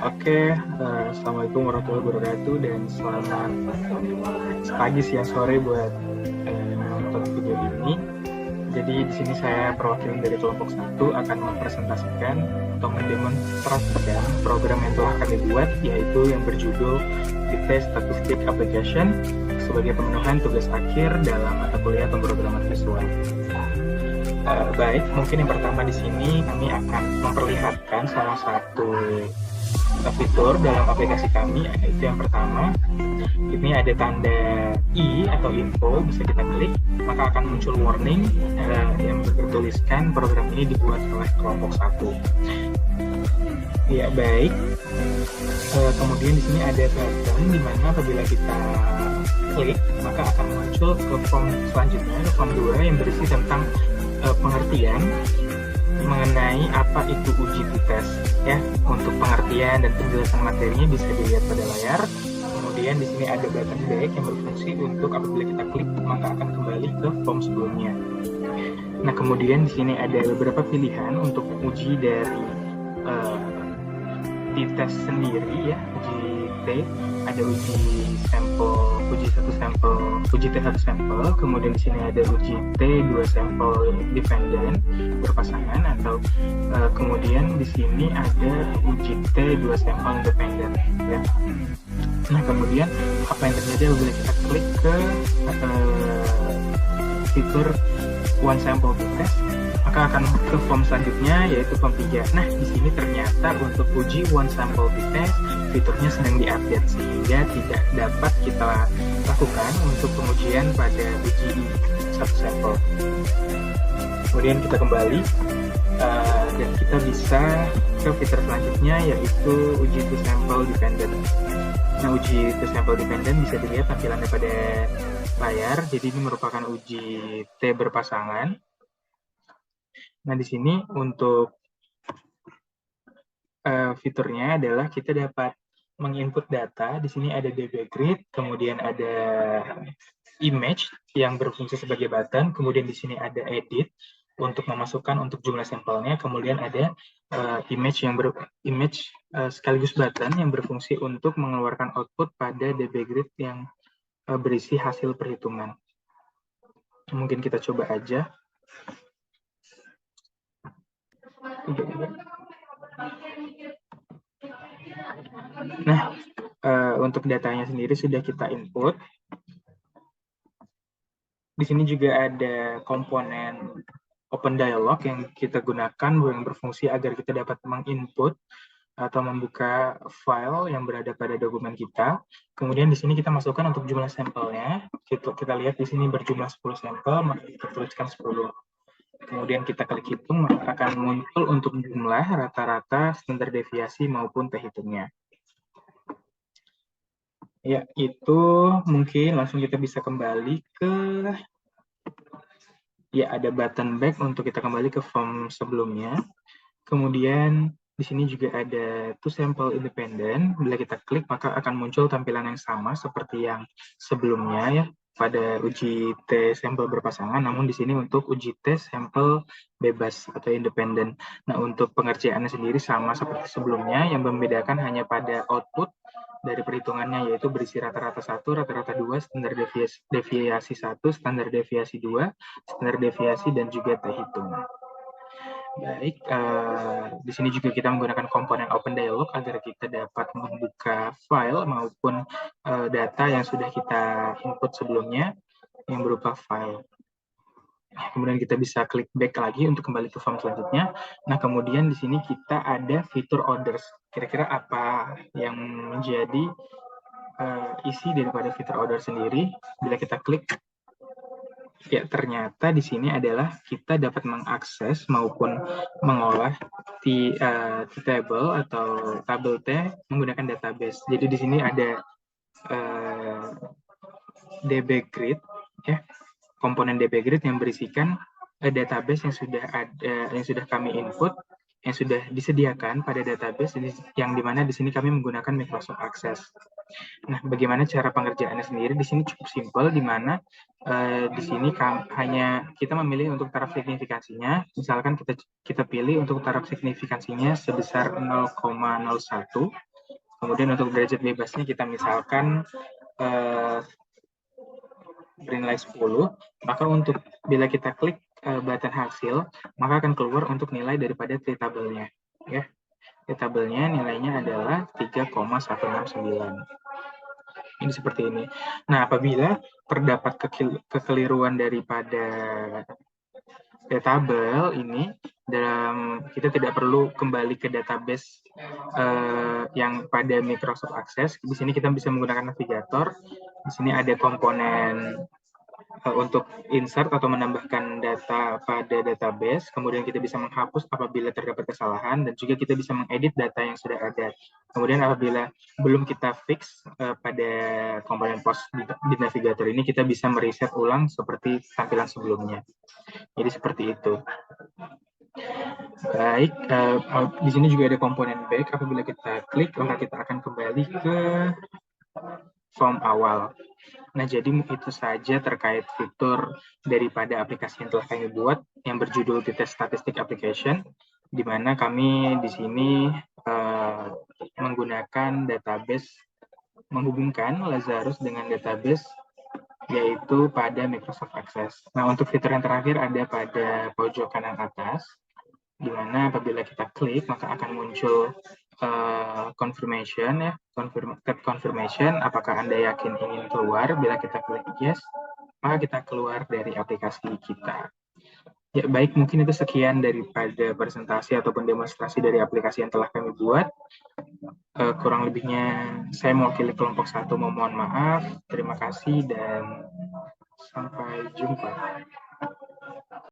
Oke, Assalamualaikum warahmatullahi wabarakatuh dan selamat pagi, siang, sore buat menonton video ini. Jadi di sini saya perwakilan dari kelompok 1 akan mempresentasikan atau mendemonstrasikan program yang telah kami buat, yaitu yang berjudul Vitesse Statistic Application sebagai pemenuhan tugas akhir dalam mata kuliah pemrograman visual. Baik, mungkin yang pertama di sini kami akan memperlihatkan salah satu fitur dalam aplikasi kami, yaitu yang pertama, ini ada tanda I atau info, bisa kita klik, maka akan muncul warning yang bertuliskan program ini dibuat oleh kelompok 1. Ya, baik. Kemudian di sini ada button di mana apabila kita klik, maka akan muncul ke form selanjutnya, ke form 2 yang berisi tentang pengertian mengenai apa itu uji Vitesse, ya. Untuk pengertian dan penjelasan materinya bisa dilihat pada layar. Kemudian di sini ada button back yang berfungsi untuk apabila kita klik maka akan kembali ke form sebelumnya. Nah, kemudian di sini ada beberapa pilihan untuk uji dari Vitesse sendiri, ya. Uji T, ada uji sampel, uji T1 sampel, kemudian di sini ada uji T2 sampel dependent berpasangan, atau kemudian di sini ada uji T2 sampel independent, ya. Nah, kemudian apa yang terjadi apabila kita klik ke fitur One Sample Vitesse, maka akan ke form selanjutnya, yaitu form 3. Nah, di sini ternyata untuk uji One Sample Vitesse fiturnya sedang diupdate sehingga tidak dapat kita lakukan untuk pengujian pada uji satu sampel. Kemudian kita kembali dan kita bisa ke fitur selanjutnya, yaitu uji Two Sample Dependent. Nah, uji Two Sample Dependent bisa dilihat tampilannya pada layar. Jadi ini merupakan uji T berpasangan. Nah, di sini untuk fiturnya adalah kita dapat menginput data. Di sini ada DB Grid, kemudian ada image yang berfungsi sebagai button, kemudian di sini ada edit untuk memasukkan untuk jumlah sampelnya, kemudian ada image sekaligus button yang berfungsi untuk mengeluarkan output pada DB Grid yang berisi hasil perhitungan. Mungkin kita coba aja. Nah, untuk datanya sendiri sudah kita input. Di sini juga ada komponen Open Dialog yang kita gunakan yang berfungsi agar kita dapat menginput atau membuka file yang berada pada dokumen kita. Kemudian di sini kita masukkan untuk jumlah sampelnya. Kita lihat di sini berjumlah 10 sampel, maka kita tuliskan 10. Kemudian kita klik hitung, maka akan muncul untuk jumlah, rata-rata, standar deviasi maupun T hitungnya. Ya, itu mungkin langsung kita bisa kembali ke, ya, ada button back untuk kita kembali ke form sebelumnya. Kemudian di sini juga ada Two Sample Independent. Bila kita klik, maka akan muncul tampilan yang sama seperti yang sebelumnya, ya, pada uji T sampel berpasangan, namun di sini untuk uji T sampel bebas atau independen. Nah, untuk pengerjaannya sendiri sama seperti sebelumnya, yang membedakan hanya pada output dari perhitungannya, yaitu berisi rata-rata 1, rata-rata 2, standar deviasi 1, standar deviasi 2, standar deviasi, dan juga T hitung. Baik, di sini juga kita menggunakan komponen Open Dialog agar kita dapat membuka file maupun data yang sudah kita input sebelumnya yang berupa file. Kemudian kita bisa klik back lagi untuk kembali ke form selanjutnya. Nah, kemudian di sini kita ada fitur orders. Kira-kira apa yang menjadi isi daripada fitur order sendiri? Bila kita klik, ya, ternyata di sini adalah kita dapat mengakses maupun mengolah table atau tabel T menggunakan database. Jadi di sini ada DB Grid, ya, komponen DB Grid yang berisikan database yang sudah kami input, yang sudah disediakan pada database, yang dimana di sini kami menggunakan Microsoft Access. Nah, bagaimana cara pengerjaannya sendiri? Di sini cukup simpel, di mana di sini hanya kita memilih untuk taraf signifikansinya. Misalkan kita pilih untuk taraf signifikansinya sebesar 0,01. Kemudian untuk derajat bebasnya kita misalkan bernilai 10, maka untuk bila kita klik button hasil, maka akan keluar untuk nilai daripada t-tabelnya. Ya, t-tabelnya nilainya adalah 3,169. Ini seperti ini. Nah, apabila terdapat kekeliruan daripada tabel ini, kita tidak perlu kembali ke database yang pada Microsoft Access. Di sini kita bisa menggunakan navigator. Di sini ada komponen untuk insert atau menambahkan data pada database, kemudian kita bisa menghapus apabila terdapat kesalahan, dan juga kita bisa mengedit data yang sudah ada. Kemudian apabila belum kita fix pada komponen post di navigator ini, kita bisa mereset ulang seperti tampilan sebelumnya. Jadi seperti itu. Baik, di sini juga ada komponen back. Apabila kita klik, maka kita akan kembali ke form awal. Nah, jadi itu saja terkait fitur daripada aplikasi yang telah kami buat yang berjudul Test Statistic Application, di mana kami di sini menggunakan database, menghubungkan Lazarus dengan database yaitu pada Microsoft Access. Nah, untuk fitur yang terakhir ada pada pojok kanan atas, di mana apabila kita klik maka akan muncul confirmation, ya, confirmation apakah Anda yakin ingin keluar. Bila kita klik yes, maka kita keluar dari aplikasi kita. Ya, baik, mungkin itu sekian daripada presentasi ataupun demonstrasi dari aplikasi yang telah kami buat. Kurang lebihnya saya mewakili kelompok 1 memohon maaf. Terima kasih dan sampai jumpa.